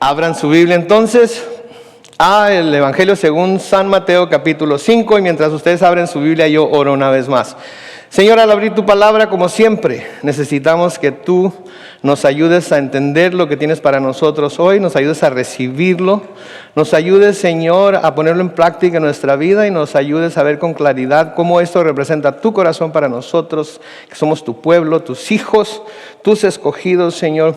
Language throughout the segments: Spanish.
Abran su Biblia entonces el Evangelio según San Mateo capítulo 5, y mientras ustedes abren su Biblia yo oro una vez más. Señor, al abrir tu palabra, como siempre, necesitamos que tú nos ayudes a entender lo que tienes para nosotros hoy, nos ayudes a recibirlo, nos ayudes, Señor, a ponerlo en práctica en nuestra vida y nos ayudes a ver con claridad cómo esto representa tu corazón para nosotros, que somos tu pueblo, tus hijos, tus escogidos, Señor,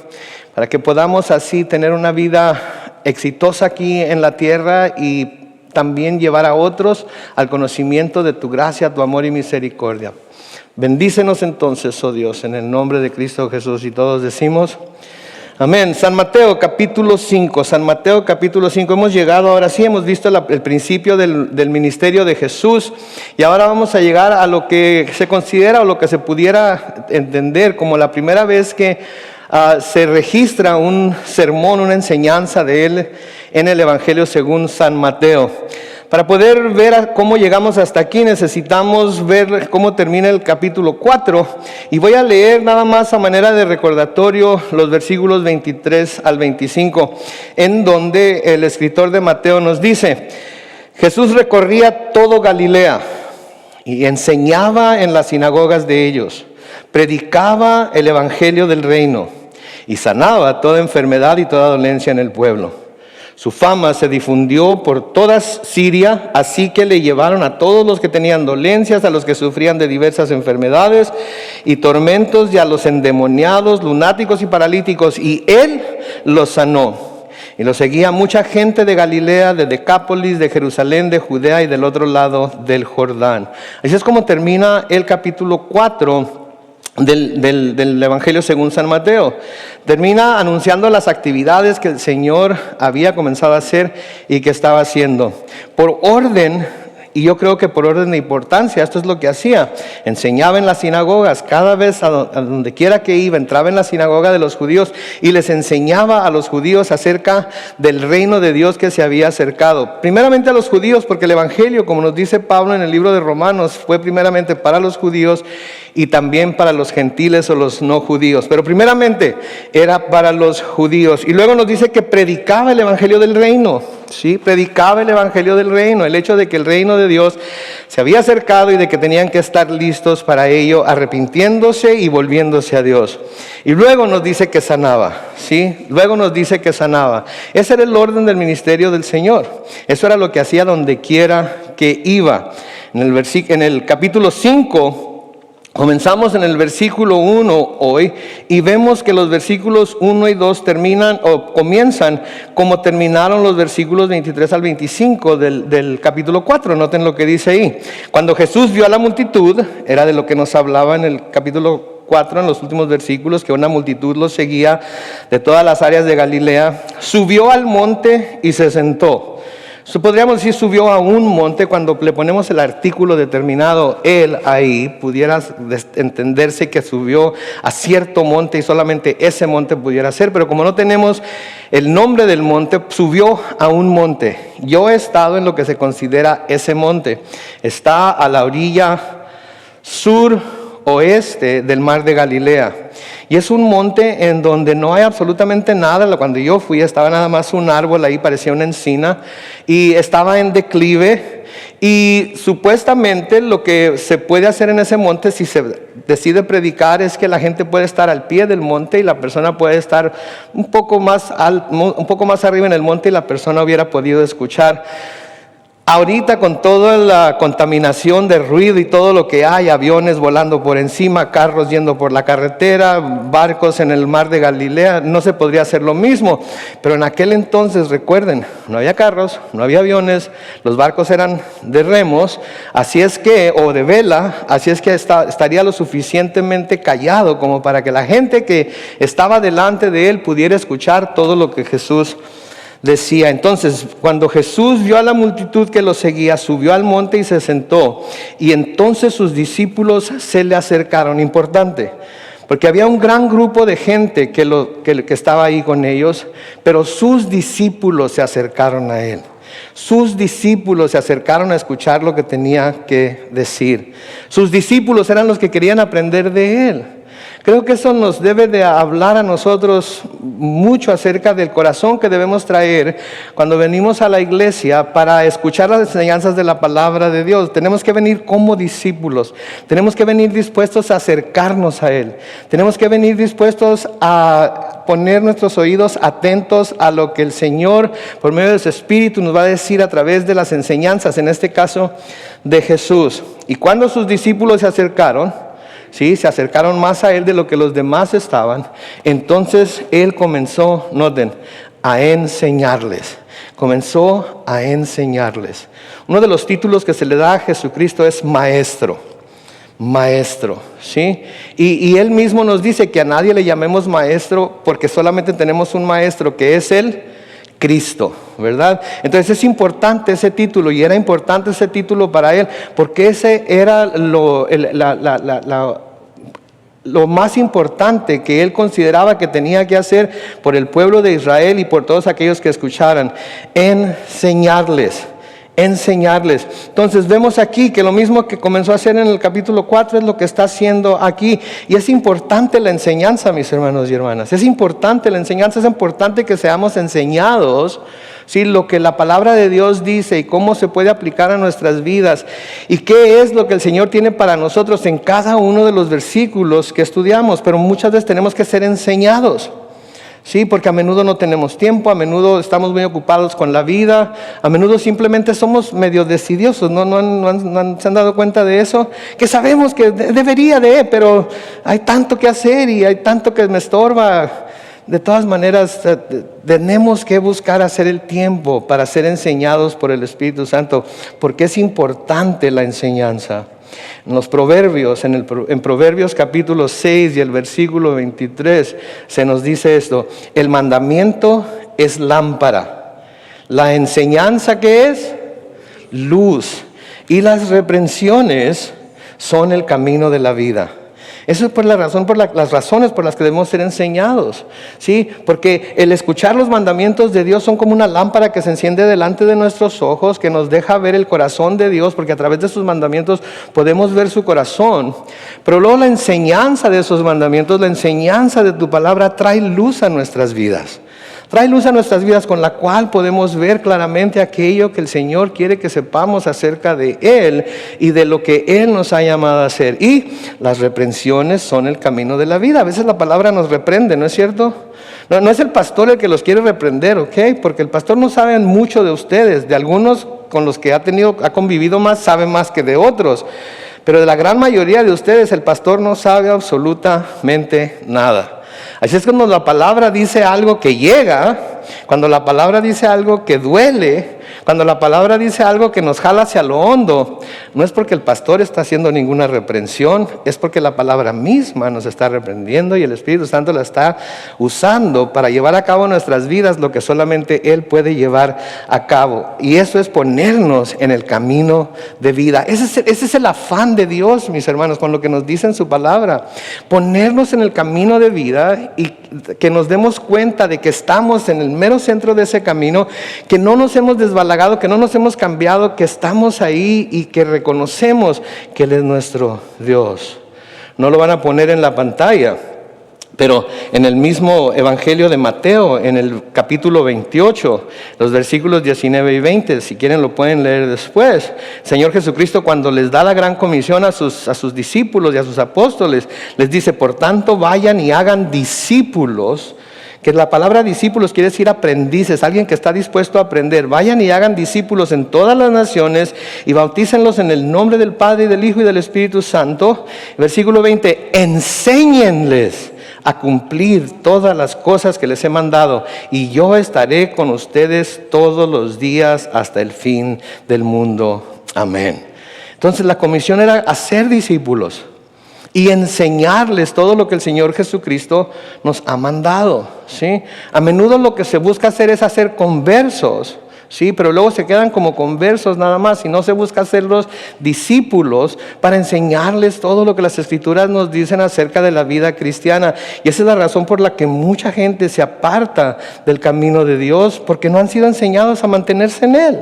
para que podamos así tener una vida exitosa aquí en la tierra y también llevar a otros al conocimiento de tu gracia, tu amor y misericordia. Bendícenos entonces, oh Dios, en el nombre de Cristo Jesús, y todos decimos amén. San Mateo capítulo 5, San Mateo capítulo 5, hemos llegado, ahora sí hemos visto el principio del ministerio de Jesús, y ahora vamos a llegar a lo que se considera o lo que se pudiera entender como la primera vez que se registra un sermón, una enseñanza de él en el Evangelio según San Mateo. Para poder ver cómo llegamos hasta aquí necesitamos ver cómo termina el capítulo 4, y voy a leer nada más a manera de recordatorio los versículos 23 al 25, en donde el escritor de Mateo nos dice: Jesús recorría todo Galilea y enseñaba en las sinagogas de ellos, predicaba el evangelio del reino y sanaba toda enfermedad y toda dolencia en el pueblo. Su fama se difundió por toda Siria, así que le llevaron a todos los que tenían dolencias, a los que sufrían de diversas enfermedades y tormentos, y a los endemoniados, lunáticos y paralíticos, y él los sanó. Y lo seguía mucha gente de Galilea, de Decápolis, de Jerusalén, de Judea y del otro lado del Jordán. Así es como termina el capítulo 4 del Evangelio según San Mateo. Termina anunciando las actividades que el Señor había comenzado a hacer y que estaba haciendo. Por orden, y yo creo que por orden de importancia, esto es lo que hacía. Enseñaba en las sinagogas, cada vez a donde quiera que iba, entraba en la sinagoga de los judíos y les enseñaba a los judíos acerca del reino de Dios que se había acercado. Primeramente a los judíos, porque el Evangelio, como nos dice Pablo en el libro de Romanos, fue primeramente para los judíos y también para los gentiles o los no judíos. Pero primeramente era para los judíos. Y luego nos dice que predicaba el Evangelio del reino. Sí, predicaba el Evangelio del reino, el hecho de que el reino de Dios se había acercado y de que tenían que estar listos para ello, arrepintiéndose y volviéndose a Dios. Y luego nos dice que sanaba, ¿sí? Luego nos dice que sanaba. Ese era el orden del ministerio del Señor. Eso era lo que hacía donde quiera que iba. En el capítulo 5, comenzamos en el versículo 1 hoy y vemos que los versículos 1 y 2 comienzan como terminaron los versículos 23 al 25 del capítulo 4. Noten lo que dice ahí. Cuando Jesús vio a la multitud, era de lo que nos hablaba en el capítulo 4, en los últimos versículos, que una multitud los seguía de todas las áreas de Galilea, subió al monte y se sentó. Podríamos decir subió a un monte. Cuando le ponemos el artículo determinado él ahí, pudiera entenderse que subió a cierto monte y solamente ese monte pudiera ser, pero como no tenemos el nombre del monte, subió a un monte. Yo he estado en lo que se considera ese monte. Está a la orilla suroeste del mar de Galilea. Y es un monte en donde no hay absolutamente nada. Cuando yo fui estaba nada más un árbol ahí, parecía una encina, y estaba en declive. Y supuestamente lo que se puede hacer en ese monte, si se decide predicar, es que la gente puede estar al pie del monte y la persona puede estar un poco más arriba en el monte y la persona hubiera podido escuchar. Ahorita, con toda la contaminación de ruido y todo lo que hay, aviones volando por encima, carros yendo por la carretera, barcos en el mar de Galilea, no se podría hacer lo mismo. Pero en aquel entonces, recuerden, no había carros, no había aviones, los barcos eran de remos, o de vela, así es que estaría lo suficientemente callado como para que la gente que estaba delante de él pudiera escuchar todo lo que Jesús decía. Entonces, cuando Jesús vio a la multitud que lo seguía, subió al monte y se sentó. Y entonces sus discípulos se le acercaron. Importante, porque había un gran grupo de gente que estaba ahí con ellos, pero sus discípulos se acercaron a él. Sus discípulos se acercaron a escuchar lo que tenía que decir. Sus discípulos eran los que querían aprender de él. Creo que eso nos debe de hablar a nosotros mucho acerca del corazón que debemos traer cuando venimos a la iglesia para escuchar las enseñanzas de la palabra de Dios. Tenemos que venir como discípulos, tenemos que venir dispuestos a acercarnos a Él, tenemos que venir dispuestos a poner nuestros oídos atentos a lo que el Señor, por medio de su Espíritu, nos va a decir a través de las enseñanzas, en este caso de Jesús. Y cuando sus discípulos se acercaron, ¿sí? Se acercaron más a Él de lo que los demás estaban. Entonces Él comenzó, noten, a enseñarles. Comenzó a enseñarles. Uno de los títulos que se le da a Jesucristo es Maestro. Maestro, ¿sí? Y Él mismo nos dice que a nadie le llamemos maestro porque solamente tenemos un maestro que es el Cristo, ¿verdad? Entonces es importante ese título, y era importante ese título para Él porque ese era lo más importante que Él consideraba que tenía que hacer por el pueblo de Israel y por todos aquellos que escucharan: enseñarles. Entonces vemos aquí que lo mismo que comenzó a hacer en el capítulo 4 es lo que está haciendo aquí. Y es importante la enseñanza, mis hermanos y hermanas. Es importante la enseñanza, es importante que seamos enseñados, ¿sí? Lo que la palabra de Dios dice y cómo se puede aplicar a nuestras vidas. Y qué es lo que el Señor tiene para nosotros en cada uno de los versículos que estudiamos. Pero muchas veces tenemos que ser enseñados. Sí, porque a menudo no tenemos tiempo, a menudo estamos muy ocupados con la vida, a menudo simplemente somos medio decidiosos, ¿se han dado cuenta de eso? Que sabemos que debería pero hay tanto que hacer y hay tanto que me estorba. De todas maneras, tenemos que buscar hacer el tiempo para ser enseñados por el Espíritu Santo, porque es importante la enseñanza. En los Proverbios, en Proverbios capítulo 6 y el versículo 23, se nos dice esto: el mandamiento es lámpara, la enseñanza, ¿qué es? Luz, y las reprensiones son el camino de la vida. Eso es por las razones por las que debemos ser enseñados, ¿sí? Porque el escuchar los mandamientos de Dios son como una lámpara que se enciende delante de nuestros ojos, que nos deja ver el corazón de Dios, porque a través de sus mandamientos podemos ver su corazón. Pero luego la enseñanza de esos mandamientos, la enseñanza de tu palabra trae luz a nuestras vidas. Trae luz a nuestras vidas con la cual podemos ver claramente aquello que el Señor quiere que sepamos acerca de Él y de lo que Él nos ha llamado a hacer. Y las reprensiones son el camino de la vida. A veces la palabra nos reprende, ¿no es cierto? No es el pastor el que los quiere reprender, ¿ok? Porque el pastor no sabe mucho de ustedes. De algunos con los que ha convivido más, sabe más que de otros. Pero de la gran mayoría de ustedes el pastor no sabe absolutamente nada. Así es cuando la palabra dice algo que llega, cuando la palabra dice algo que duele, cuando la palabra dice algo que nos jala hacia lo hondo, no es porque el pastor está haciendo ninguna reprensión, es porque la palabra misma nos está reprendiendo y el Espíritu Santo la está usando para llevar a cabo en nuestras vidas lo que solamente Él puede llevar a cabo. Y eso es ponernos en el camino de vida. Ese es el afán de Dios, mis hermanos, con lo que nos dice en su palabra. Ponernos en el camino de vida y que nos demos cuenta de que estamos en el mero centro de ese camino, que no nos hemos desbalagado, que no nos hemos cambiado, que estamos ahí y que reconocemos que Él es nuestro Dios. No lo van a poner en la pantalla, pero en el mismo Evangelio de Mateo, en el capítulo 28, los versículos 19 y 20, si quieren lo pueden leer después. El Señor Jesucristo, cuando les da la gran comisión a sus discípulos y a sus apóstoles, les dice: por tanto vayan y hagan discípulos. Que la palabra discípulos quiere decir aprendices, alguien que está dispuesto a aprender. Vayan y hagan discípulos en todas las naciones y bautícenlos en el nombre del Padre y del Hijo y del Espíritu Santo. Versículo 20, enséñenles a cumplir todas las cosas que les he mandado, y yo estaré con ustedes todos los días hasta el fin del mundo. Amén. Entonces la comisión era hacer discípulos y enseñarles todo lo que el Señor Jesucristo nos ha mandado, ¿sí? A menudo lo que se busca hacer es hacer conversos, Sí, pero luego se quedan como conversos nada más y no se busca hacerlos discípulos para enseñarles todo lo que las Escrituras nos dicen acerca de la vida cristiana. Y esa es la razón por la que mucha gente se aparta del camino de Dios, porque no han sido enseñados a mantenerse en Él,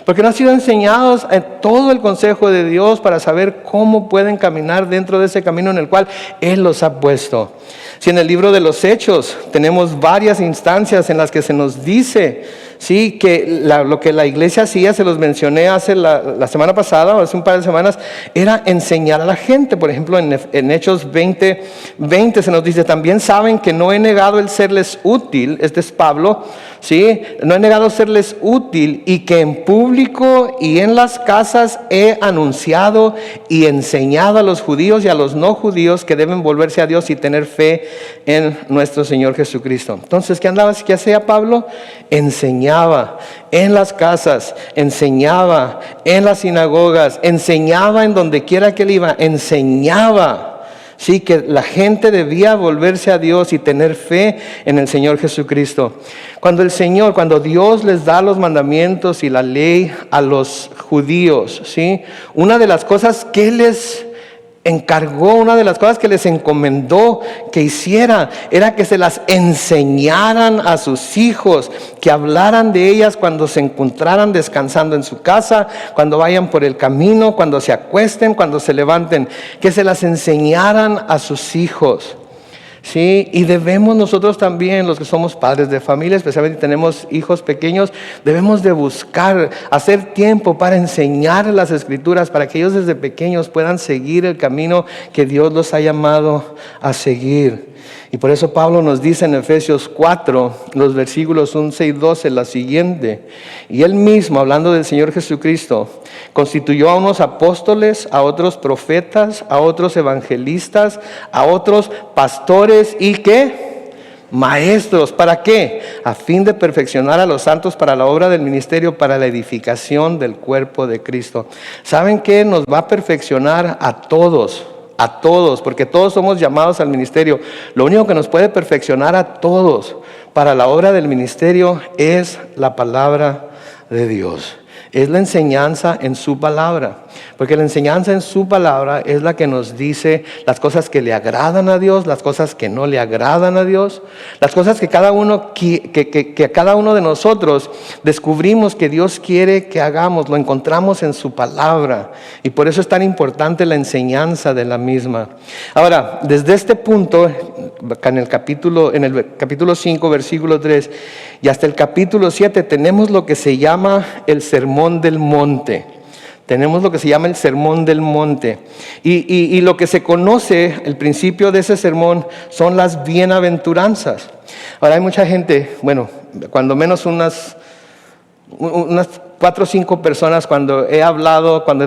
porque no han sido enseñados en todo el consejo de Dios para saber cómo pueden caminar dentro de ese camino en el cual Él los ha puesto. Si en el libro de los Hechos tenemos varias instancias en las que se nos dice, sí, que lo que la iglesia hacía, se los mencioné hace la semana pasada o hace un par de semanas, era enseñar a la gente. Por ejemplo, en Hechos 20 se nos dice: también saben que no he negado el serles útil, este es Pablo, sí, no he negado serles útil, y que en público y en las casas he anunciado y enseñado a los judíos y a los no judíos que deben volverse a Dios y tener fe en nuestro Señor Jesucristo. Entonces, ¿qué hacía Pablo? Enseñaba en las casas, enseñaba en las sinagogas, enseñaba en donde quiera que él iba, enseñaba, sí, que la gente debía volverse a Dios y tener fe en el Señor Jesucristo. Cuando Dios les da los mandamientos y la ley a los judíos, sí, una de las cosas que les encargó, una de las cosas que les encomendó que hiciera, era que se las enseñaran a sus hijos, que hablaran de ellas cuando se encontraran descansando en su casa, cuando vayan por el camino, cuando se acuesten, cuando se levanten, que se las enseñaran a sus hijos. Sí, y debemos nosotros también, los que somos padres de familia, especialmente tenemos hijos pequeños, debemos de buscar, hacer tiempo para enseñar las Escrituras, para que ellos desde pequeños puedan seguir el camino que Dios los ha llamado a seguir. Y por eso Pablo nos dice en Efesios 4, los versículos 11 y 12, la siguiente: y él mismo, hablando del Señor Jesucristo, constituyó a unos apóstoles, a otros profetas, a otros evangelistas, a otros pastores y ¿qué? Maestros. ¿Para qué? A fin de perfeccionar a los santos para la obra del ministerio, para la edificación del cuerpo de Cristo. ¿Saben qué? Nos va a perfeccionar a todos, porque todos somos llamados al ministerio. Lo único que nos puede perfeccionar a todos para la obra del ministerio es la palabra de Dios. Es la enseñanza en su palabra, porque la enseñanza en su palabra es la que nos dice las cosas que le agradan a Dios, las cosas que no le agradan a Dios, las cosas que cada uno de nosotros descubrimos que Dios quiere que hagamos, lo encontramos en su palabra, y por eso es tan importante la enseñanza de la misma. Ahora, desde este punto, en el capítulo 5, versículo 3, y hasta el capítulo 7, tenemos lo que se llama el Sermón del Monte. Tenemos lo que se llama el Sermón del Monte. Y lo que se conoce, el principio de ese sermón, son las bienaventuranzas. Ahora hay mucha gente, bueno, cuando menos unas 4 o 5 personas, cuando he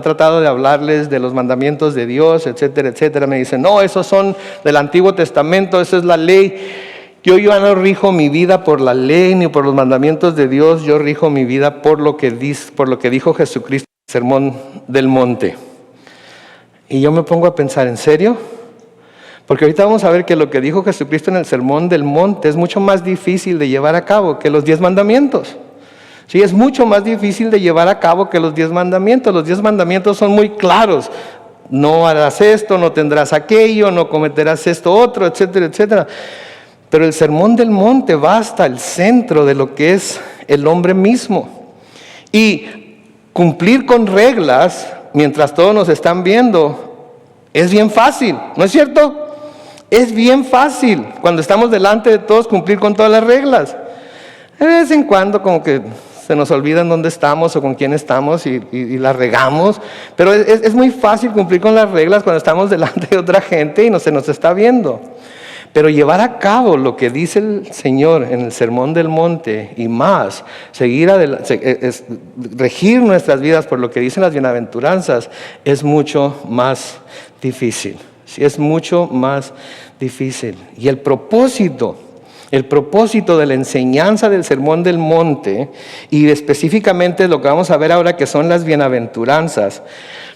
tratado de hablarles de los mandamientos de Dios, etcétera, etcétera, me dicen: no, esos son del Antiguo Testamento, esa es la ley. Yo no rijo mi vida por la ley ni por los mandamientos de Dios, yo rijo mi vida por lo que dijo Jesucristo en el Sermón del Monte. Y yo me pongo a pensar: ¿en serio? Porque ahorita vamos a ver que lo que dijo Jesucristo en el Sermón del Monte es mucho más difícil de llevar a cabo que los 10 mandamientos. Sí, es mucho más difícil de llevar a cabo que los 10 mandamientos. Los 10 mandamientos son muy claros: no harás esto, no tendrás aquello, no cometerás esto otro, etcétera, etcétera. Pero el Sermón del Monte va hasta el centro de lo que es el hombre mismo. Y cumplir con reglas mientras todos nos están viendo es bien fácil, ¿no es cierto? Es bien fácil cuando estamos delante de todos cumplir con todas las reglas. De vez en cuando como que se nos olvida en dónde estamos o con quién estamos y la regamos. Pero es muy fácil cumplir con las reglas cuando estamos delante de otra gente y no se nos está viendo. Pero llevar a cabo lo que dice el Señor en el Sermón del Monte y más, regir nuestras vidas por lo que dicen las bienaventuranzas, es mucho más difícil. Sí, es mucho más difícil. Y el propósito de la enseñanza del Sermón del Monte, y específicamente lo que vamos a ver ahora, que son las bienaventuranzas,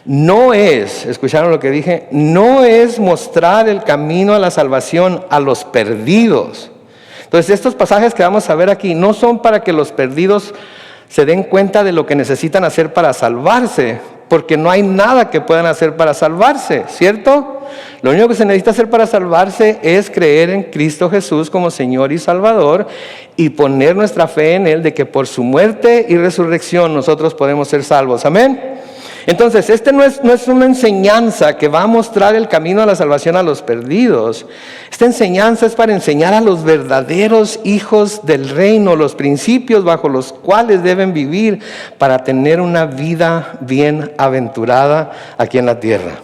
no es, ¿escucharon lo que dije? No es mostrar el camino a la salvación a los perdidos. Entonces, estos pasajes que vamos a ver aquí no son para que los perdidos se den cuenta de lo que necesitan hacer para salvarse, porque no hay nada que puedan hacer para salvarse, ¿cierto? Lo único que se necesita hacer para salvarse es creer en Cristo Jesús como Señor y Salvador y poner nuestra fe en Él de que por su muerte y resurrección nosotros podemos ser salvos. Amén. Entonces, no es una enseñanza que va a mostrar el camino a la salvación a los perdidos. Esta enseñanza es para enseñar a los verdaderos hijos del reino los principios bajo los cuales deben vivir para tener una vida bienaventurada aquí en la tierra.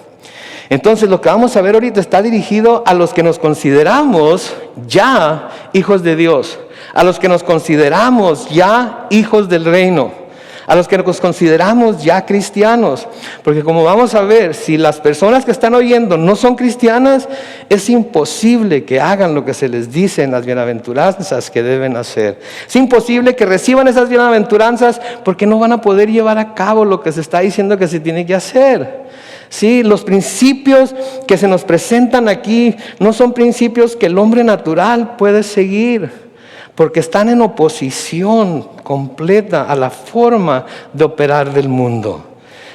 Entonces, lo que vamos a ver ahorita está dirigido a los que nos consideramos ya hijos de Dios, a los que nos consideramos ya hijos del reino, a los que nos consideramos ya cristianos, porque como vamos a ver, si las personas que están oyendo no son cristianas, es imposible que hagan lo que se les dice en las bienaventuranzas que deben hacer. Es imposible que reciban esas bienaventuranzas porque no van a poder llevar a cabo lo que se está diciendo que se tiene que hacer. Sí, los principios que se nos presentan aquí no son principios que el hombre natural puede seguir, porque están en oposición completa a la forma de operar del mundo.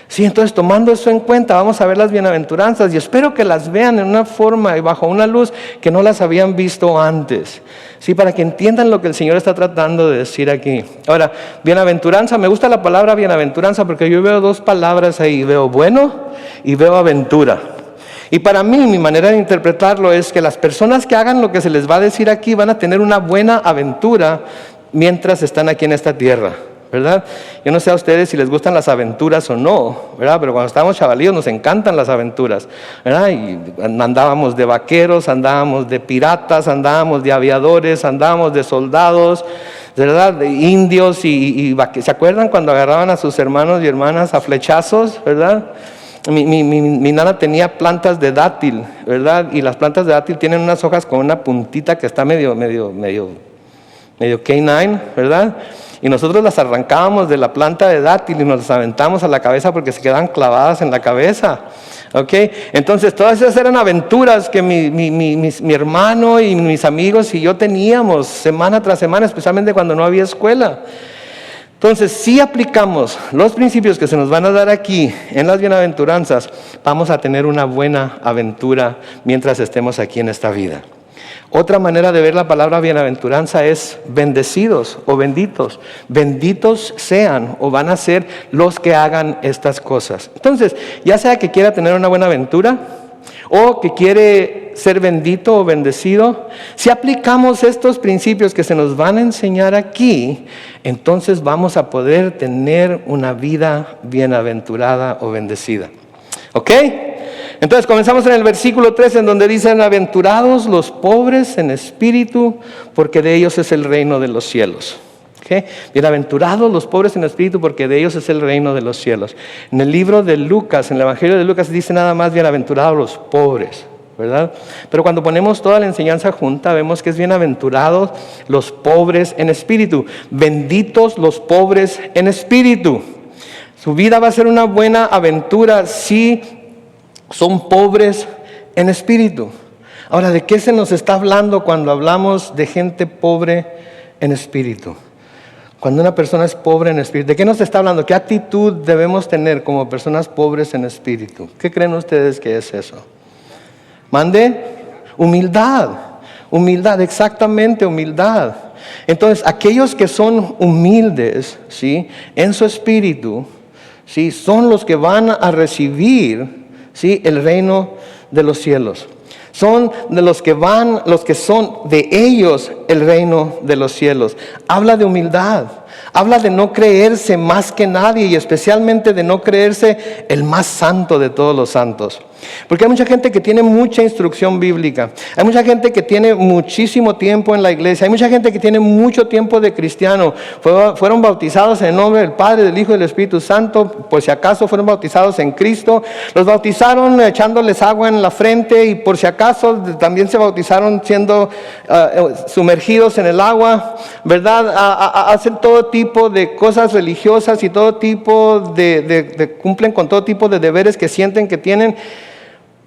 Sí, entonces tomando eso en cuenta, vamos a ver las bienaventuranzas y espero que las vean en una forma y bajo una luz que no las habían visto antes. Sí, para que entiendan lo que el Señor está tratando de decir aquí. Ahora, bienaventuranza, me gusta la palabra bienaventuranza porque yo veo dos palabras ahí, veo bueno y veo aventura. Y para mí, mi manera de interpretarlo es que las personas que hagan lo que se les va a decir aquí van a tener una buena aventura mientras están aquí en esta tierra, ¿verdad? Yo no sé a ustedes si les gustan las aventuras o no, ¿verdad? Pero cuando estábamos chavalillos nos encantan las aventuras, ¿verdad? Y andábamos de vaqueros, andábamos de piratas, andábamos de aviadores, andábamos de soldados, ¿verdad? De indios ¿se acuerdan cuando agarraban a sus hermanos y hermanas a flechazos, ¿verdad? Mi nana tenía plantas de dátil, ¿verdad? Y las plantas de dátil tienen unas hojas con una puntita que está medio K9, ¿verdad? Y nosotros las arrancábamos de la planta de dátil y nos las aventamos a la cabeza porque se quedaban clavadas en la cabeza, ¿ok? Entonces todas esas eran aventuras que mi hermano y mis amigos y yo teníamos semana tras semana, especialmente cuando no había escuela. Entonces, si aplicamos los principios que se nos van a dar aquí en las bienaventuranzas, vamos a tener una buena aventura mientras estemos aquí en esta vida. Otra manera de ver la palabra bienaventuranza es bendecidos o benditos. Benditos sean o van a ser los que hagan estas cosas. Entonces, ya sea que quiera tener una buena aventura o que quiere ser bendito o bendecido, si aplicamos estos principios que se nos van a enseñar aquí, entonces vamos a poder tener una vida bienaventurada o bendecida. ¿Ok? Entonces comenzamos en el versículo 3 en donde dicen: aventurados los pobres en espíritu, porque de ellos es el reino de los cielos. ¿Okay? Bienaventurados los pobres en espíritu, porque de ellos es el reino de los cielos. En el libro de Lucas, en el Evangelio de Lucas, dice nada más bienaventurados los pobres, ¿verdad? Pero cuando ponemos toda la enseñanza junta, vemos que es bienaventurados los pobres en espíritu. Benditos los pobres en espíritu. Su vida va a ser una buena aventura si son pobres en espíritu. Ahora, ¿de qué se nos está hablando cuando hablamos de gente pobre en espíritu? Cuando una persona es pobre en espíritu, ¿de qué nos está hablando? ¿Qué actitud debemos tener como personas pobres en espíritu? ¿Qué creen ustedes que es eso? ¿Mande? Humildad. Humildad, exactamente, humildad. Entonces, aquellos que son humildes, ¿sí?, en su espíritu, ¿sí?, son los que van a recibir, ¿sí?, el reino de los cielos. Son de los que son de ellos el reino de los cielos. Habla de humildad, habla de no creerse más que nadie y especialmente de no creerse el más santo de todos los santos. Porque hay mucha gente que tiene mucha instrucción bíblica, hay mucha gente que tiene muchísimo tiempo en la iglesia, hay mucha gente que tiene mucho tiempo de cristiano, fueron bautizados en el nombre del Padre, del Hijo y del Espíritu Santo, por si acaso fueron bautizados en Cristo, los bautizaron echándoles agua en la frente y por si acaso también se bautizaron siendo sumergidos en el agua, ¿verdad? Hacen todo tipo de cosas religiosas y todo tipo cumplen con todo tipo de deberes que sienten que tienen.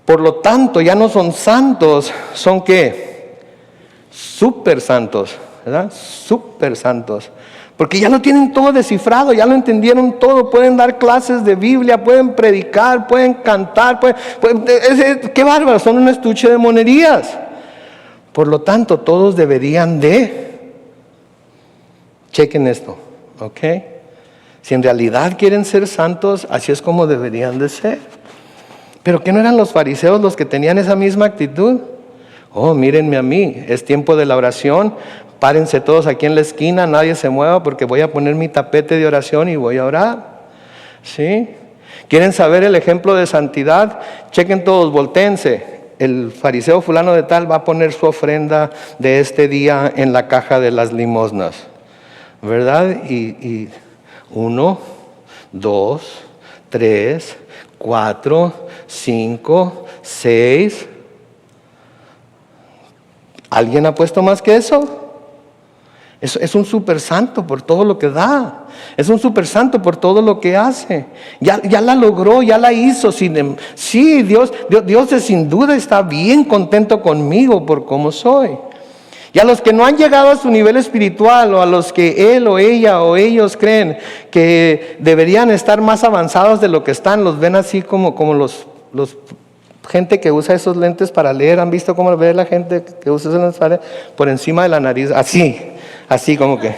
Por lo tanto, ya no son santos, ¿son qué? Súper santos, ¿verdad? Súper santos. Porque ya lo tienen todo descifrado, ya lo entendieron todo, pueden dar clases de Biblia, pueden predicar, pueden cantar, qué bárbaro, son un estuche de monerías. Por lo tanto, todos deberían chequen esto, ¿ok? Si en realidad quieren ser santos, así es como deberían de ser. ¿Pero qué no eran los fariseos los que tenían esa misma actitud? Oh, mírenme a mí, es tiempo de la oración. Párense todos aquí en la esquina, nadie se mueva porque voy a poner mi tapete de oración y voy a orar. ¿Sí? ¿Quieren saber el ejemplo de santidad? Chequen todos, voltéense. El fariseo fulano de tal va a poner su ofrenda de este día en la caja de las limosnas. ¿Verdad? Y 1, 2, 3, 4, 5, 6. ¿Alguien ha puesto más que eso? Es un super santo por todo lo que da. Es un super santo por todo lo que hace. Ya la logró, ya la hizo. Sí, Dios sin duda está bien contento conmigo por cómo soy. Y a los que no han llegado a su nivel espiritual, o a los que él o ella o ellos creen que deberían estar más avanzados de lo que están, los ven así como los gente que usa esos lentes para leer. ¿Han visto cómo ve la gente que usa esos lentes para leer? Por encima de la nariz, así como que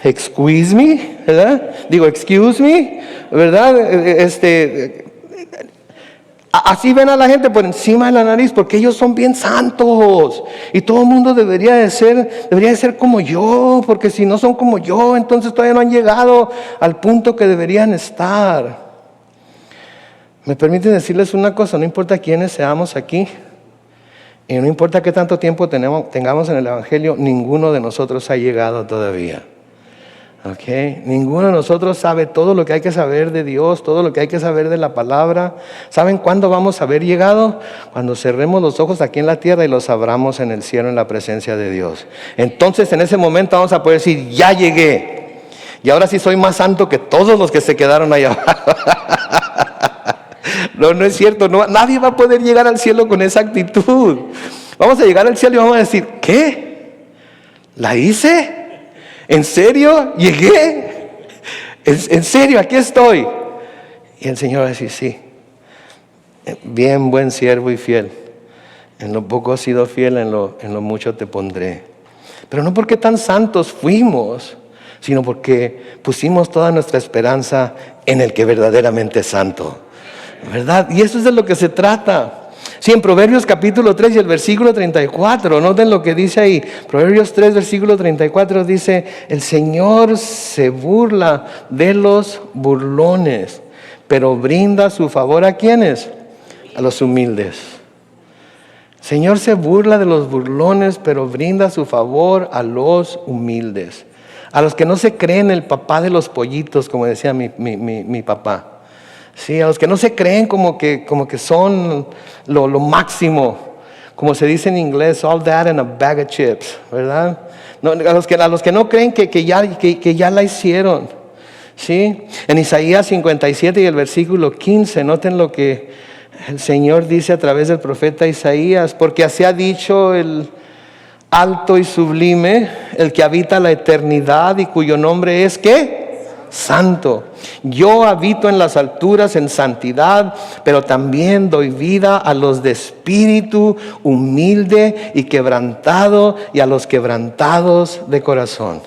excuse me, ¿verdad? Excuse me, ¿verdad? Así ven a la gente por encima de la nariz, porque ellos son bien santos. Y todo el mundo debería de ser como yo, porque si no son como yo, entonces todavía no han llegado al punto que deberían estar. Me permiten decirles una cosa, no importa quiénes seamos aquí, y no importa qué tanto tiempo tengamos en el Evangelio, ninguno de nosotros ha llegado todavía. ¿Ok? Ninguno de nosotros sabe todo lo que hay que saber de Dios, todo lo que hay que saber de la palabra. ¿Saben cuándo vamos a haber llegado? Cuando cerremos los ojos aquí en la tierra y los abramos en el cielo en la presencia de Dios. Entonces en ese momento vamos a poder decir, ya llegué. Y ahora sí soy más santo que todos los que se quedaron allá abajo. No es cierto, nadie va a poder llegar al cielo con esa actitud. Vamos a llegar al cielo y vamos a decir, ¿qué? ¿La hice? ¿En serio? ¿Llegué? ¿En serio? Aquí estoy. Y el Señor va a decir, sí, bien, buen siervo y fiel. En lo poco has sido fiel, en lo mucho te pondré. Pero no porque tan santos fuimos, sino porque pusimos toda nuestra esperanza en el que verdaderamente es santo. ¿Verdad? Y eso es de lo que se trata. Sí, en Proverbios capítulo 3 y el versículo 34, noten lo que dice ahí. Proverbios 3, versículo 34 dice, el Señor se burla de los burlones, pero brinda su favor ¿a quiénes? A los humildes. El Señor se burla de los burlones, pero brinda su favor a los humildes. A los que no se creen el papá de los pollitos, como decía mi papá. Sí, a los que no se creen como que son lo máximo, como se dice en inglés, all that in a bag of chips, ¿verdad? No, a los que no creen que ya la hicieron. ¿Sí? En Isaías 57 y el versículo 15, noten lo que el Señor dice a través del profeta Isaías, porque así ha dicho el alto y sublime, el que habita la eternidad y cuyo nombre es ¿qué? Santo. Yo habito en las alturas en santidad, pero también doy vida a los de espíritu humilde y quebrantado, y a los quebrantados de corazón.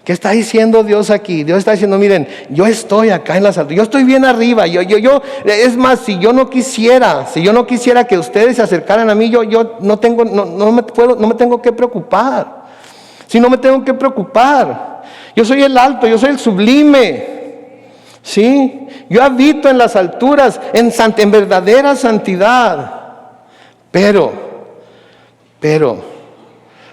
¿Qué está diciendo Dios aquí? Dios está diciendo, miren, yo estoy acá en las alturas, yo estoy bien arriba, es más, si yo no quisiera que ustedes se acercaran a mí, yo no me tengo que preocupar. Si no me tengo que preocupar. Yo soy el alto, yo soy el sublime. ¿Sí? Yo habito en las alturas, en verdadera santidad. Pero,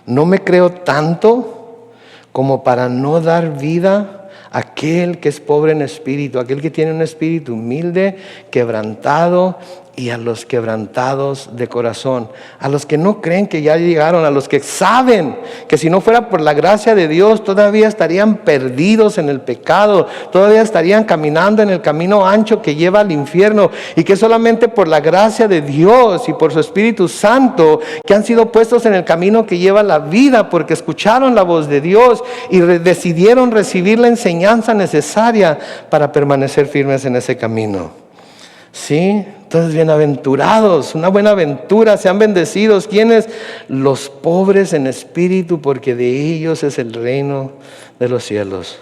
no me creo tanto como para no dar vida a aquel que es pobre en espíritu, aquel que tiene un espíritu humilde, quebrantado y a los quebrantados de corazón, a los que no creen que ya llegaron, a los que saben que si no fuera por la gracia de Dios todavía estarían perdidos en el pecado, todavía estarían caminando en el camino ancho que lleva al infierno, y que solamente por la gracia de Dios y por su Espíritu Santo que han sido puestos en el camino que lleva a la vida, porque escucharon la voz de Dios y decidieron recibir la enseñanza necesaria para permanecer firmes en ese camino. ¿Sí? Entonces, bienaventurados, una buena aventura, sean bendecidos. ¿Quiénes? Los pobres en espíritu, porque de ellos es el reino de los cielos.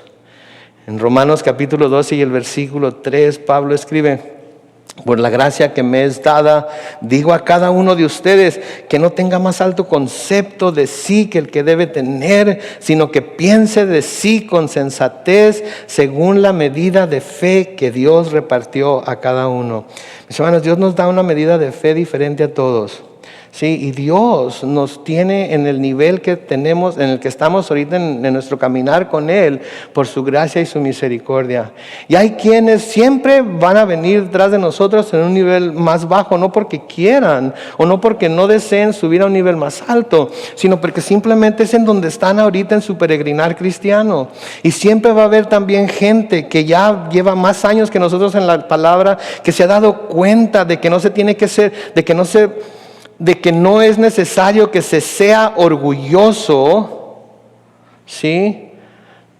En Romanos capítulo 12 y el versículo 3, Pablo escribe: por la gracia que me es dada, digo a cada uno de ustedes que no tenga más alto concepto de sí que el que debe tener, sino que piense de sí con sensatez, según la medida de fe que Dios repartió a cada uno. Mis hermanos, Dios nos da una medida de fe diferente a todos. Sí, y Dios nos tiene en el nivel que tenemos, en el que estamos ahorita en nuestro caminar con Él, por su gracia y su misericordia. Y hay quienes siempre van a venir detrás de nosotros en un nivel más bajo, no porque quieran o no porque no deseen subir a un nivel más alto, sino porque simplemente es en donde están ahorita en su peregrinar cristiano. Y siempre va a haber también gente que ya lleva más años que nosotros en la palabra, que se ha dado cuenta de que no se tiene que ser, de que no es necesario que se sea orgulloso, ¿sí?,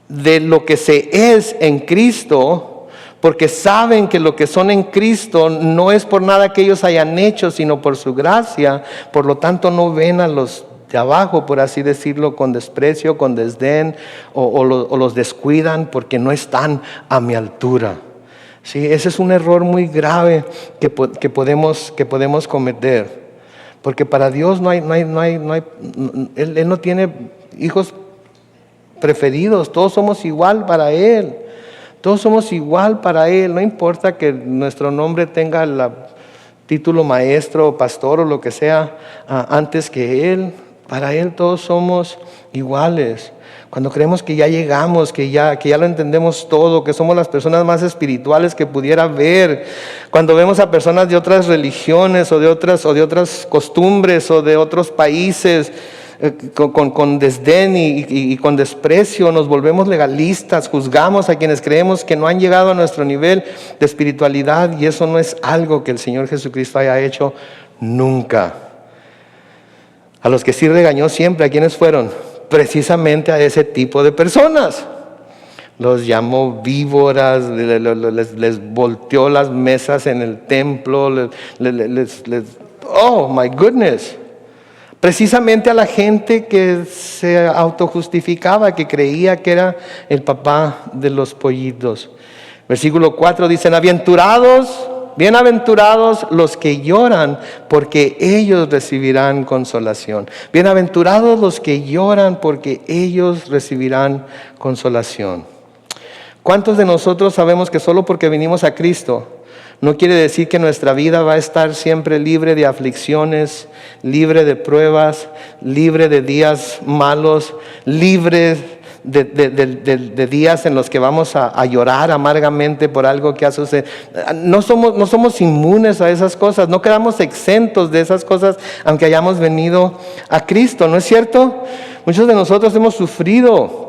de lo que se es en Cristo, porque saben que lo que son en Cristo no es por nada que ellos hayan hecho, sino por su gracia. Por lo tanto, no ven a los de abajo, por así decirlo, con desprecio, con desdén, o los descuidan porque no están a mi altura. Sí, ese es un error muy grave que podemos cometer. Porque para Dios Él no tiene hijos preferidos. Todos somos igual para Él. Todos somos igual para Él. No importa que nuestro nombre tenga el título maestro, pastor o lo que sea antes que Él. Para Él todos somos iguales. Cuando creemos que ya llegamos, que ya lo entendemos todo, que somos las personas más espirituales que pudiera haber. Cuando vemos a personas de otras religiones o de otras costumbres o de otros países con desdén y con desprecio, nos volvemos legalistas, juzgamos a quienes creemos que no han llegado a nuestro nivel de espiritualidad, y eso no es algo que el Señor Jesucristo haya hecho nunca. A los que sí regañó siempre, ¿a quiénes fueron? Precisamente a ese tipo de personas. Los llamó víboras, les volteó las mesas en el templo, oh my goodness. Precisamente a la gente que se autojustificaba, que creía que era el papá de los pollitos. Versículo 4 dice: bienaventurados los que lloran, porque ellos recibirán consolación. Bienaventurados los que lloran, porque ellos recibirán consolación. ¿Cuántos de nosotros sabemos que solo porque vinimos a Cristo no quiere decir que nuestra vida va a estar siempre libre de aflicciones, libre de pruebas, libre de días malos, libre de días en los que vamos a llorar amargamente por algo que ha sucedido? No somos inmunes a esas cosas, no quedamos exentos de esas cosas aunque hayamos venido a Cristo, ¿no es cierto? Muchos de nosotros hemos sufrido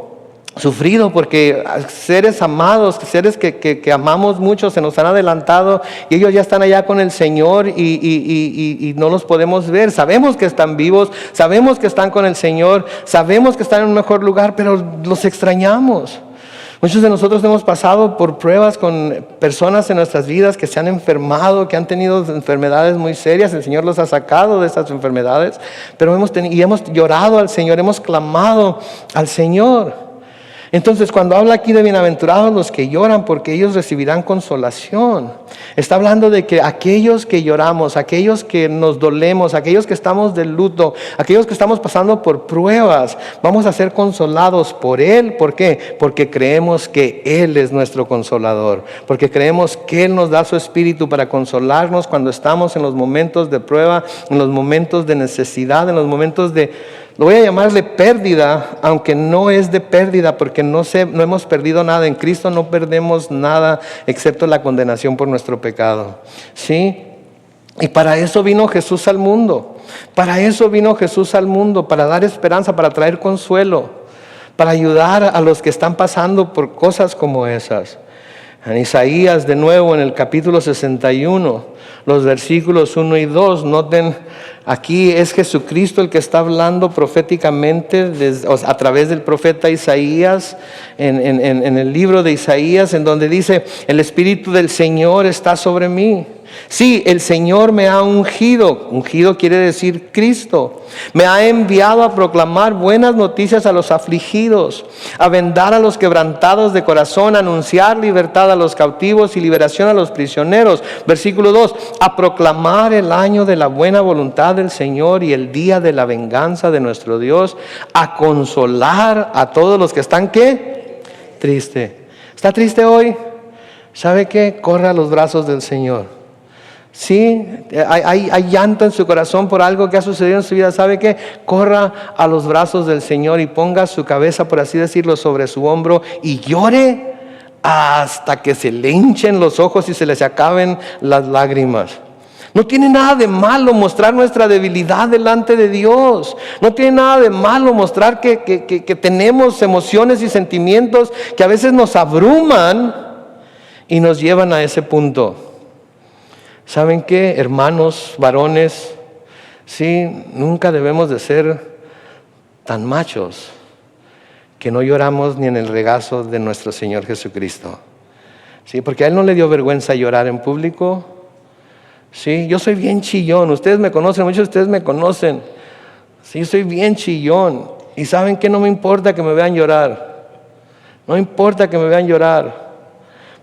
porque seres amados, seres que amamos mucho, se nos han adelantado y ellos ya están allá con el Señor y no los podemos ver. Sabemos que están vivos, sabemos que están con el Señor, sabemos que están en un mejor lugar, pero los extrañamos. Muchos de nosotros hemos pasado por pruebas con personas en nuestras vidas que se han enfermado, que han tenido enfermedades muy serias. El Señor los ha sacado de estas enfermedades, pero hemos llorado al Señor, hemos clamado al Señor. Entonces, cuando habla aquí de bienaventurados los que lloran, porque ellos recibirán consolación, está hablando de que aquellos que lloramos, aquellos que nos dolemos, aquellos que estamos de luto, aquellos que estamos pasando por pruebas, vamos a ser consolados por Él. ¿Por qué? Porque creemos que Él es nuestro consolador, porque creemos que Él nos da su Espíritu para consolarnos cuando estamos en los momentos de prueba, en los momentos de necesidad, en los momentos lo voy a llamarle pérdida, aunque no es de pérdida, porque no hemos perdido nada. En Cristo no perdemos nada excepto la condenación por nuestro pecado. ¿Sí? Y para eso vino Jesús al mundo. Para eso vino Jesús al mundo, para dar esperanza, para traer consuelo, para ayudar a los que están pasando por cosas como esas. En Isaías, de nuevo, en el capítulo 61, los versículos 1 y 2, noten, aquí es Jesucristo el que está hablando proféticamente a través del profeta Isaías, en el libro de Isaías, en donde dice: el Espíritu del Señor está sobre mí. Sí, el Señor me ha ungido. Ungido quiere decir Cristo. Me ha enviado a proclamar buenas noticias a los afligidos, a vendar a los quebrantados de corazón, a anunciar libertad a los cautivos y liberación a los prisioneros. Versículo 2, a proclamar el año de la buena voluntad del Señor y el día de la venganza de nuestro Dios, a consolar a todos los que están, ¿qué? Triste. ¿Está triste hoy? ¿Sabe qué? Corra a los brazos del Señor. Sí, hay llanto en su corazón por algo que ha sucedido en su vida. ¿Sabe qué? Corra a los brazos del Señor y ponga su cabeza, por así decirlo, sobre su hombro y llore hasta que se le hinchen los ojos y se les acaben las lágrimas. No tiene nada de malo mostrar nuestra debilidad delante de Dios. No tiene nada de malo mostrar que tenemos emociones y sentimientos que a veces nos abruman y nos llevan a ese punto. ¿Saben qué, hermanos, varones? Sí, nunca debemos de ser tan machos que no lloramos ni en el regazo de nuestro Señor Jesucristo. Sí, porque a Él no le dio vergüenza llorar en público. Sí, yo soy bien chillón. Ustedes me conocen, muchos de ustedes me conocen. Sí, yo soy bien chillón. Y ¿saben qué? No me importa que me vean llorar. No importa que me vean llorar.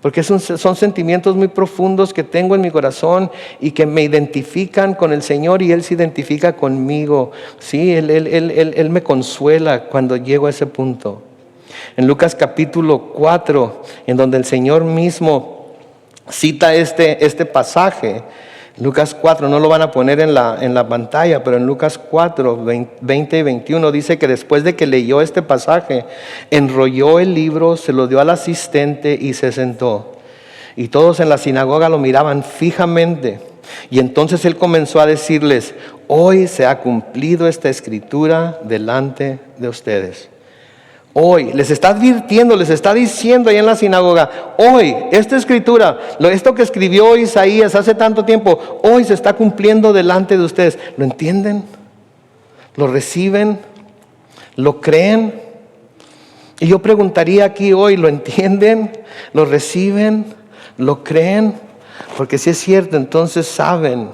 Porque son sentimientos muy profundos que tengo en mi corazón y que me identifican con el Señor y Él se identifica conmigo. Sí, Él me consuela cuando llego a ese punto. En Lucas capítulo 4, en donde el Señor mismo cita este pasaje, Lucas 4, no lo van a poner en la pantalla, pero en Lucas 4, 20 y 21 dice que después de que leyó este pasaje, enrolló el libro, se lo dio al asistente y se sentó. Y todos en la sinagoga lo miraban fijamente. Y entonces él comenzó a decirles: hoy se ha cumplido esta escritura delante de ustedes. Hoy, les está advirtiendo, les está diciendo ahí en la sinagoga: hoy, esta escritura, esto que escribió Isaías hace tanto tiempo, hoy se está cumpliendo delante de ustedes. ¿Lo entienden? ¿Lo reciben? ¿Lo creen? Y yo preguntaría aquí hoy: ¿lo entienden? ¿Lo reciben? ¿Lo creen? Porque si es cierto, entonces saben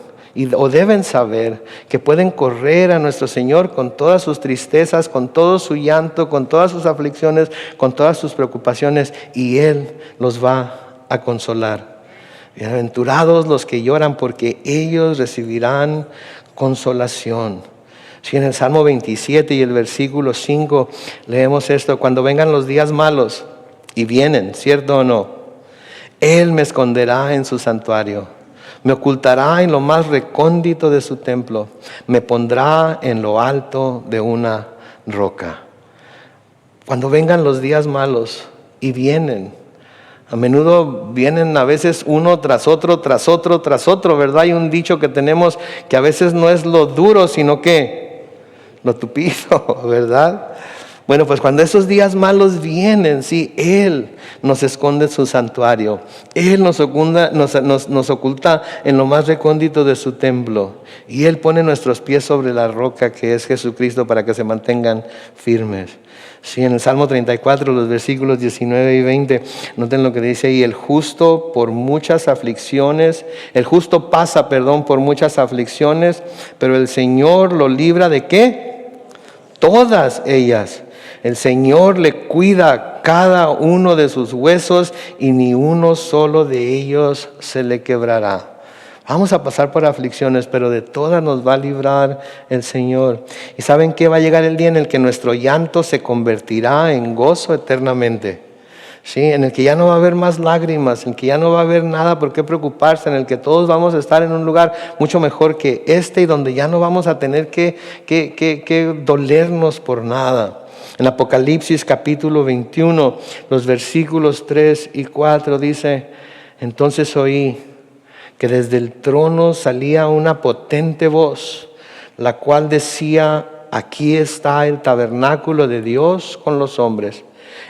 o deben saber que pueden correr a nuestro Señor con todas sus tristezas, con todo su llanto, con todas sus aflicciones, con todas sus preocupaciones, y Él los va a consolar. Bienaventurados los que lloran, porque ellos recibirán consolación. Si en el Salmo 27 y el versículo 5 leemos esto: cuando vengan los días malos, y vienen, ¿cierto o no? Él me esconderá en su santuario. Me ocultará en lo más recóndito de su templo. Me pondrá en lo alto de una roca. Cuando vengan los días malos, y vienen, a menudo vienen a veces uno tras otro, tras otro, tras otro, ¿verdad? Hay un dicho que tenemos que a veces no es lo duro, sino que lo tupido, ¿verdad? Bueno, pues cuando esos días malos vienen, sí, Él nos esconde en su santuario. Él nos oculta en lo más recóndito de su templo. Y Él pone nuestros pies sobre la roca que es Jesucristo, para que se mantengan firmes. Sí, en el Salmo 34, los versículos 19 y 20, noten lo que dice ahí: el justo pasa por muchas aflicciones, pero el Señor lo libra ¿de qué? Todas ellas. El Señor le cuida cada uno de sus huesos y ni uno solo de ellos se le quebrará. Vamos a pasar por aflicciones, pero de todas nos va a librar el Señor. ¿Y saben qué? Va a llegar el día en el que nuestro llanto se convertirá en gozo eternamente. Sí, en el que ya no va a haber más lágrimas, en el que ya no va a haber nada por qué preocuparse, en el que todos vamos a estar en un lugar mucho mejor que este, y donde ya no vamos a tener que dolernos por nada. En Apocalipsis capítulo 21, los versículos 3 y 4 dice: entonces oí que desde el trono salía una potente voz, la cual decía: aquí está el tabernáculo de Dios con los hombres.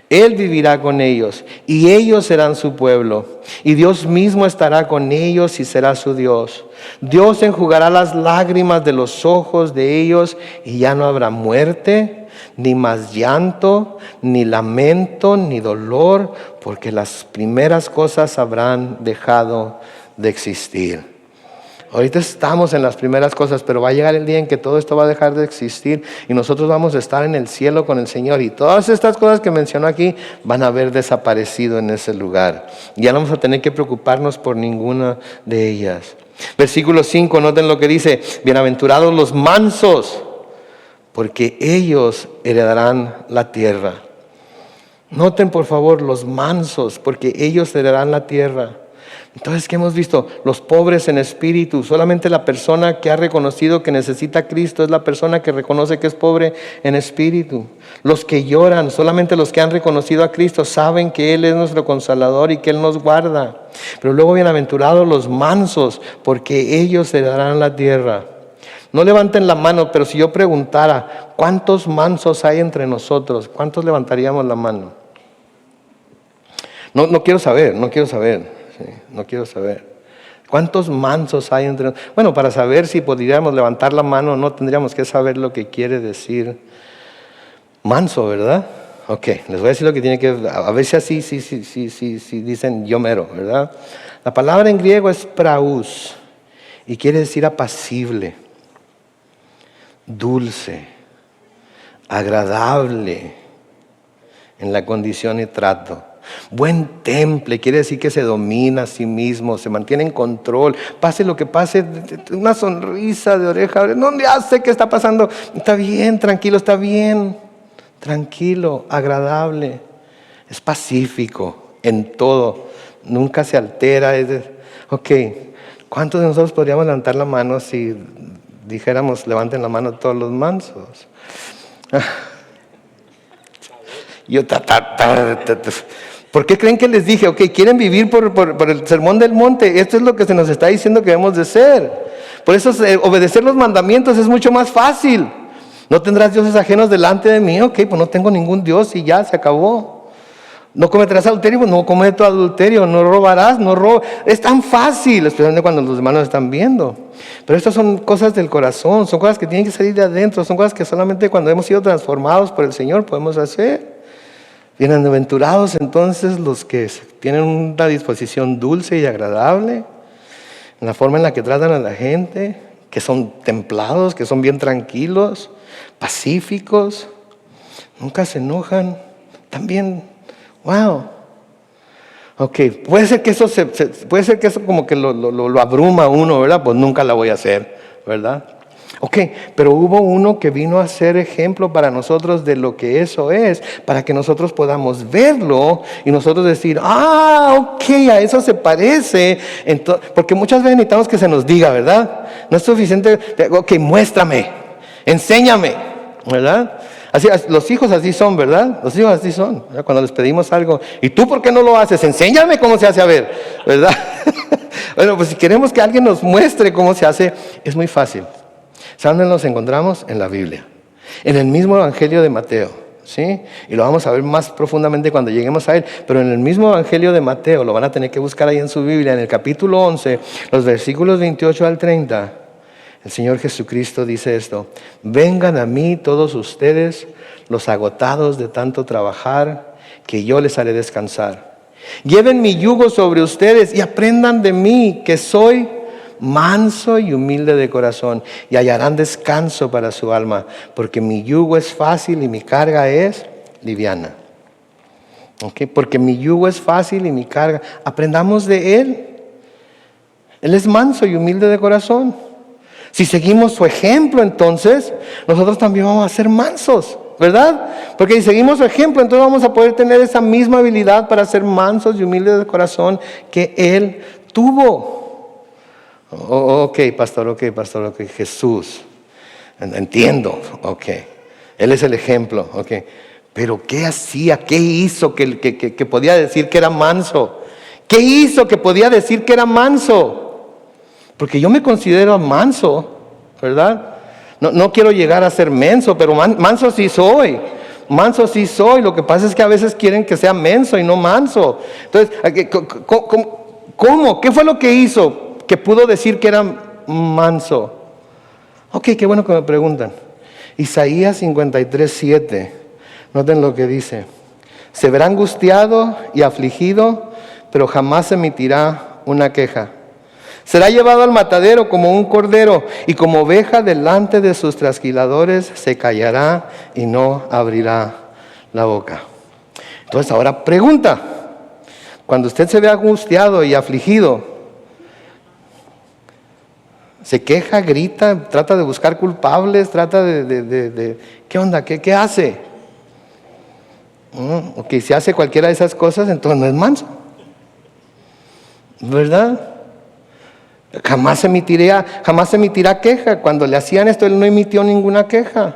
Él vivirá con ellos y ellos serán su pueblo. Y Dios mismo estará con ellos y será su Dios. Dios enjugará las lágrimas de los ojos de ellos y ya no habrá muerte, ni más llanto, ni lamento, ni dolor, porque las primeras cosas habrán dejado de existir. Ahorita estamos en las primeras cosas, pero va a llegar el día en que todo esto va a dejar de existir y nosotros vamos a estar en el cielo con el Señor. Y todas estas cosas que mencionó aquí van a haber desaparecido en ese lugar. Ya no vamos a tener que preocuparnos por ninguna de ellas. Versículo 5, noten lo que dice: bienaventurados los mansos, porque ellos heredarán la tierra. Noten por favor, los mansos, porque ellos heredarán la tierra. Entonces, ¿qué hemos visto? Los pobres en espíritu. Solamente la persona que ha reconocido que necesita a Cristo es la persona que reconoce que es pobre en espíritu. Los que lloran, solamente los que han reconocido a Cristo saben que Él es nuestro consolador y que Él nos guarda. Pero luego, bienaventurados los mansos, porque ellos heredarán la tierra. No levanten la mano, pero si yo preguntara, ¿cuántos mansos hay entre nosotros? ¿Cuántos levantaríamos la mano? No quiero saber. Sí, no quiero saber. ¿Cuántos mansos hay entre nosotros? Bueno, para saber si podríamos levantar la mano, no tendríamos que saber lo que quiere decir manso, ¿verdad? Ok, les voy a decir lo que tiene que... A ver si así sí dicen yo mero, ¿verdad? La palabra en griego es praus y quiere decir apacible, dulce, agradable en la condición y trato. Buen temple, quiere decir que se domina a sí mismo, se mantiene en control, pase lo que pase, una sonrisa de oreja a oreja. No, ya sé qué está pasando, está bien, tranquilo, está bien, tranquilo, agradable, es pacífico en todo, nunca se altera. Ok, ¿cuántos de nosotros podríamos levantar la mano si dijéramos levanten la mano todos los mansos? ¿Por qué creen que les dije? Ok, quieren vivir por el sermón del monte. Esto es lo que se nos está diciendo que debemos de ser. Por eso obedecer los mandamientos es mucho más fácil. No tendrás dioses ajenos delante de mí. Ok, pues no tengo ningún dios y ya se acabó. No cometerás adulterio, pues no cometo adulterio. No robarás, no robo. Es tan fácil, especialmente cuando los hermanos están viendo. Pero estas son cosas del corazón, son cosas que tienen que salir de adentro, son cosas que solamente cuando hemos sido transformados por el Señor podemos hacer. Bienaventurados entonces los que tienen una disposición dulce y agradable, en la forma en la que tratan a la gente, que son templados, que son bien tranquilos, pacíficos, nunca se enojan, también, wow. Ok, puede ser que eso como que lo abruma a uno, ¿verdad? Pues nunca la voy a hacer, ¿verdad? Ok, pero hubo uno que vino a ser ejemplo para nosotros de lo que eso es, para que nosotros podamos verlo y nosotros decir, ok, a eso se parece. Porque muchas veces necesitamos que se nos diga, ¿verdad? No es suficiente, ok, muéstrame, enséñame, ¿verdad? Así, los hijos así son, ¿verdad? Los hijos así son, ¿verdad? Cuando les pedimos algo, ¿y tú por qué no lo haces? Enséñame cómo se hace, a ver, ¿verdad? Bueno, pues si queremos que alguien nos muestre cómo se hace, es muy fácil. ¿Saben dónde nos encontramos? En la Biblia, en el mismo Evangelio de Mateo, ¿sí? Y lo vamos a ver más profundamente cuando lleguemos a él, pero en el mismo Evangelio de Mateo, lo van a tener que buscar ahí en su Biblia, en el capítulo 11, los versículos 28 al 30, el Señor Jesucristo dice esto: vengan a mí todos ustedes, los agotados de tanto trabajar, que yo les haré descansar. Lleven mi yugo sobre ustedes y aprendan de mí, que soy manso y humilde de corazón, y hallarán descanso para su alma, porque mi yugo es fácil y mi carga es liviana. Okay, porque mi yugo es fácil y mi carga, aprendamos de Él. Él es manso y humilde de corazón. Si seguimos su ejemplo, entonces nosotros también vamos a ser mansos, ¿verdad? Porque si seguimos su ejemplo, entonces vamos a poder tener esa misma habilidad para ser mansos y humildes de corazón que Él tuvo. Ok, pastor, Jesús, entiendo, ok, Él es el ejemplo, ok, pero ¿qué hacía? ¿Qué hizo que podía decir que era manso? ¿Qué hizo que podía decir que era manso? Porque yo me considero manso, ¿verdad? No quiero llegar a ser menso, pero manso sí soy. Manso sí soy. Lo que pasa es que a veces quieren que sea menso y no manso. Entonces, ¿cómo? ¿Qué fue lo que hizo que pudo decir que era manso? Ok, qué bueno que me preguntan. Isaías 53:7. Noten lo que dice. Se verá angustiado y afligido, pero jamás emitirá una queja. Será llevado al matadero como un cordero, y como oveja delante de sus trasquiladores se callará y no abrirá la boca. Entonces ahora pregunta, cuando usted se ve angustiado y afligido, ¿se queja, grita, trata de buscar culpables, trata de ¿qué onda? ¿Qué hace? Ok, si hace cualquiera de esas cosas, entonces no es manso, ¿verdad? Jamás emitirá queja. Cuando le hacían esto, él no emitió ninguna queja.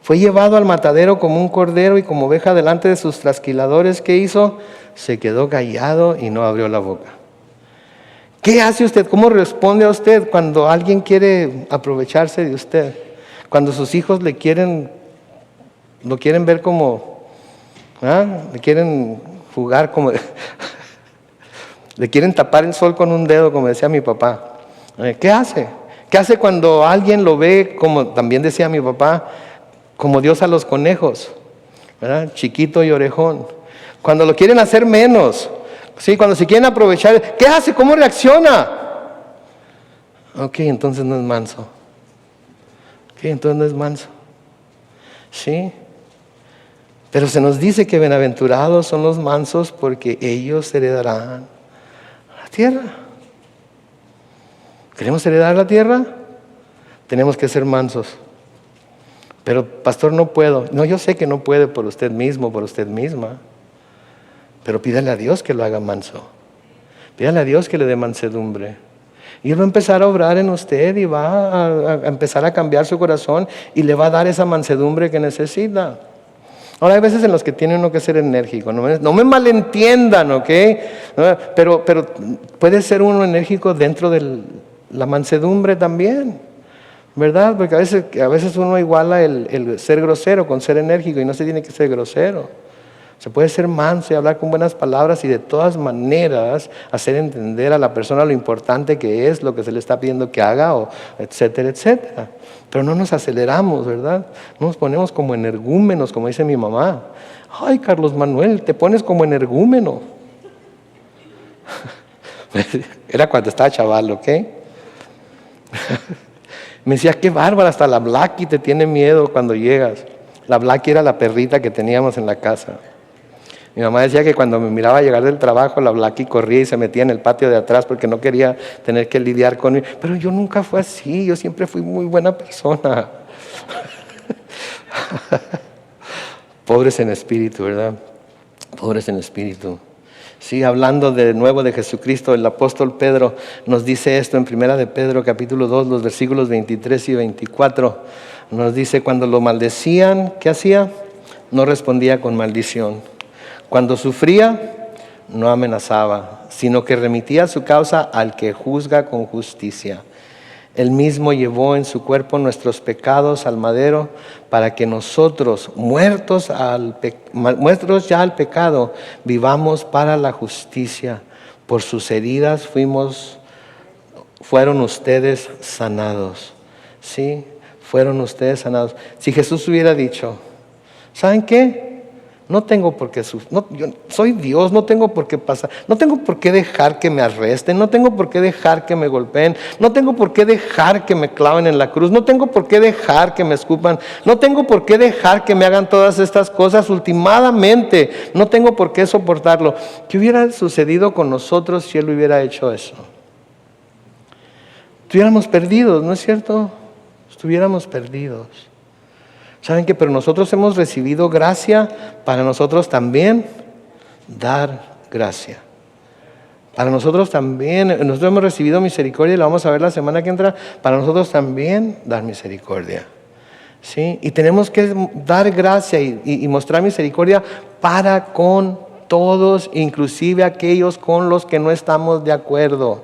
Fue llevado al matadero como un cordero y como oveja delante de sus trasquiladores. ¿Qué hizo? Se quedó callado y no abrió la boca. ¿Qué hace usted? ¿Cómo responde a usted cuando alguien quiere aprovecharse de usted? Cuando sus hijos lo quieren ver como, le quieren jugar como... Le quieren tapar el sol con un dedo, como decía mi papá. ¿Qué hace? ¿Qué hace cuando alguien lo ve, como también decía mi papá, como Dios a los conejos, ¿verdad? Chiquito y orejón? Cuando lo quieren hacer menos, ¿sí? Cuando se quieren aprovechar, ¿qué hace? ¿Cómo reacciona? Ok, entonces no es manso. Ok, entonces no es manso. ¿Sí? Pero se nos dice que bienaventurados son los mansos porque ellos heredarán tierra. ¿Queremos heredar la tierra? Tenemos que ser mansos. Pero pastor, no puedo. No, yo sé que no puede por usted mismo, por usted misma. Pero pídale a Dios que lo haga manso. Pídale a Dios que le dé mansedumbre. Y Él va a empezar a obrar en usted y va a empezar a cambiar su corazón y le va a dar esa mansedumbre que necesita. Ahora hay veces en los que tiene uno que ser enérgico, no me malentiendan, ¿ok? Pero puede ser uno enérgico dentro de la mansedumbre también, ¿verdad? Porque a veces uno iguala el ser grosero con ser enérgico y no se tiene que ser grosero. Se puede ser manso y hablar con buenas palabras y de todas maneras hacer entender a la persona lo importante que es, lo que se le está pidiendo que haga, o etcétera, etcétera. Pero no nos aceleramos, ¿verdad? No nos ponemos como energúmenos, como dice mi mamá. Ay, Carlos Manuel, te pones como energúmeno. Era cuando estaba chaval, ¿ok? Me decía, qué bárbara, hasta la Blackie te tiene miedo cuando llegas. La Blackie era la perrita que teníamos en la casa. Mi mamá decía que cuando me miraba llegar del trabajo, la Blackie corría y se metía en el patio de atrás porque no quería tener que lidiar con él. Pero yo nunca fui así, yo siempre fui muy buena persona. Pobres en espíritu, ¿verdad? Pobres en espíritu. Sí, hablando de nuevo de Jesucristo, el apóstol Pedro nos dice esto en 1 de Pedro capítulo 2, los versículos 23 y 24. Nos dice, cuando lo maldecían, ¿qué hacía? No respondía con maldición. Cuando sufría, no amenazaba, sino que remitía su causa al que juzga con justicia. Él mismo llevó en su cuerpo nuestros pecados al madero para que nosotros, muertos ya al pecado, vivamos para la justicia. Por sus heridas fueron ustedes sanados. ¿Sí? Fueron ustedes sanados. Si Jesús hubiera dicho, ¿saben qué? No tengo por qué sufrir, yo soy Dios, no tengo por qué pasar, no tengo por qué dejar que me arresten, no tengo por qué dejar que me golpeen, no tengo por qué dejar que me claven en la cruz, no tengo por qué dejar que me escupan, no tengo por qué dejar que me hagan todas estas cosas últimamente, no tengo por qué soportarlo. ¿Qué hubiera sucedido con nosotros si Él hubiera hecho eso? Estuviéramos perdidos, ¿no es cierto? Estuviéramos perdidos. ¿Saben qué? Pero nosotros hemos recibido gracia para nosotros también dar gracia. Para nosotros también, nosotros hemos recibido misericordia y la vamos a ver la semana que entra, para nosotros también dar misericordia. ¿Sí? Y tenemos que dar gracia y mostrar misericordia para con todos, inclusive aquellos con los que no estamos de acuerdo.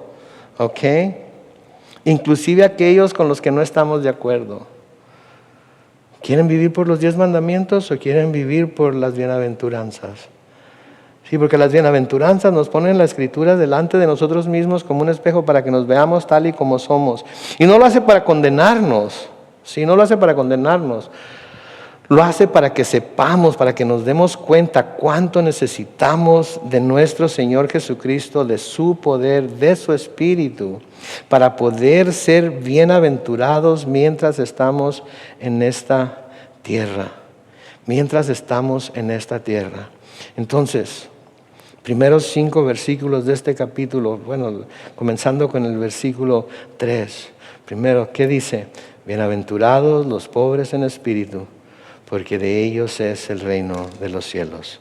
¿Ok? inclusive aquellos con los que no estamos de acuerdo. ¿Quieren vivir por los 10 mandamientos o quieren vivir por las bienaventuranzas? Sí, porque las bienaventuranzas nos ponen la Escritura delante de nosotros mismos como un espejo para que nos veamos tal y como somos. Y no lo hace para condenarnos, sí, no lo hace para condenarnos. Lo hace para que sepamos, para que nos demos cuenta cuánto necesitamos de nuestro Señor Jesucristo, de su poder, de su Espíritu, para poder ser bienaventurados mientras estamos en esta tierra. Mientras estamos en esta tierra. Entonces, primeros 5 versículos de este capítulo, bueno, comenzando con el versículo 3. Primero, ¿qué dice? Bienaventurados los pobres en espíritu, porque de ellos es el reino de los cielos.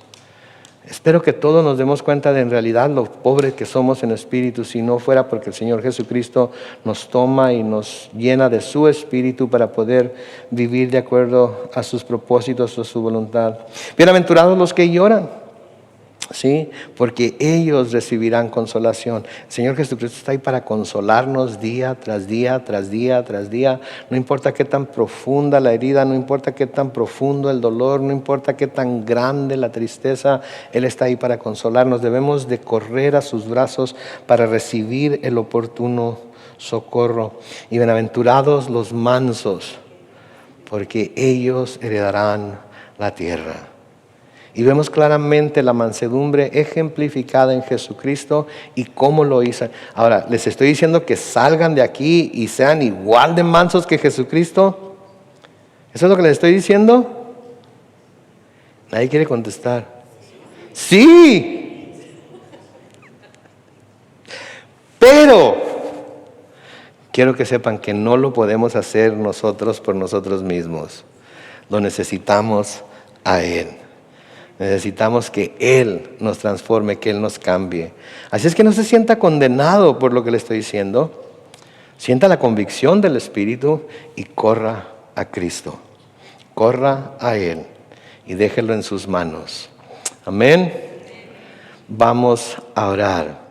Espero que todos nos demos cuenta de en realidad lo pobres que somos en espíritu, si no fuera porque el Señor Jesucristo nos toma y nos llena de su espíritu para poder vivir de acuerdo a sus propósitos o su voluntad. Bienaventurados los que lloran, ¿sí? Porque ellos recibirán consolación. El Señor Jesucristo está ahí para consolarnos día tras día, tras día, tras día. No importa qué tan profunda la herida, no importa qué tan profundo el dolor, no importa qué tan grande la tristeza, Él está ahí para consolarnos. Debemos de correr a sus brazos para recibir el oportuno socorro. Y bienaventurados los mansos, porque ellos heredarán la tierra. Y vemos claramente la mansedumbre ejemplificada en Jesucristo y cómo lo hizo. Ahora, les estoy diciendo que salgan de aquí y sean igual de mansos que Jesucristo. ¿Eso es lo que les estoy diciendo? Nadie quiere contestar. Sí. Pero quiero que sepan que no lo podemos hacer nosotros por nosotros mismos. Lo necesitamos a Él. Necesitamos que Él nos transforme, que Él nos cambie. Así es que no se sienta condenado por lo que le estoy diciendo. Sienta la convicción del Espíritu y corra a Cristo. Corra a Él y déjelo en sus manos. Amén. Vamos a orar.